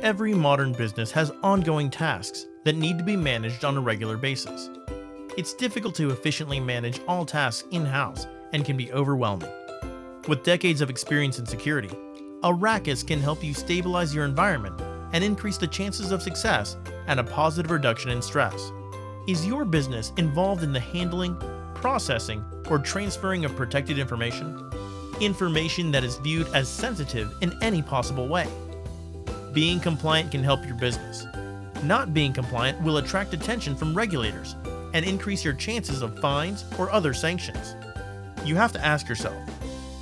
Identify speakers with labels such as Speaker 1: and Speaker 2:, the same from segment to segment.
Speaker 1: Every modern business has ongoing tasks that need to be managed on a regular basis. It's difficult to efficiently manage all tasks in-house and can be overwhelming. With decades of experience in security, Arrakis can help you stabilize your environment and increase the chances of success and a positive reduction in stress. Is your business involved in the handling, processing, or transferring of protected information? Information that is viewed as sensitive in any possible way. Being compliant can help your business. Not being compliant will attract attention from regulators and increase your chances of fines or other sanctions. You have to ask yourself,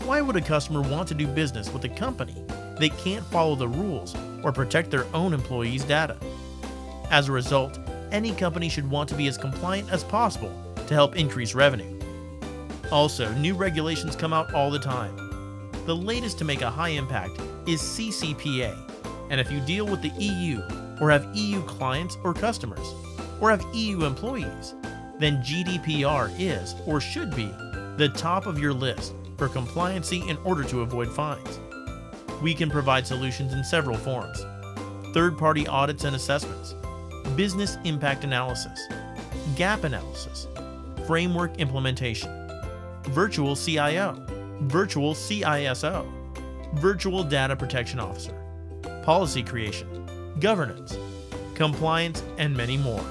Speaker 1: why would a customer want to do business with a company that can't follow the rules or protect their own employees' data? As a result, any company should want to be as compliant as possible to help increase revenue. Also, new regulations come out all the time. The latest to make a high impact is CCPA, and if you deal with the EU or have EU clients or customers, or have EU employees, then GDPR is, or should be, the top of your list for compliancy in order to avoid fines. We can provide solutions in several forms: third-party audits and assessments, business impact analysis, gap analysis, framework implementation, virtual CIO, virtual CISO, virtual data protection officer, policy creation, governance, compliance, and many more.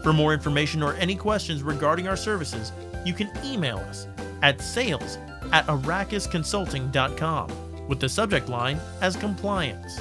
Speaker 1: For more information or any questions regarding our services, you can email us at sales@arrakisconsulting.com with the subject line as compliance.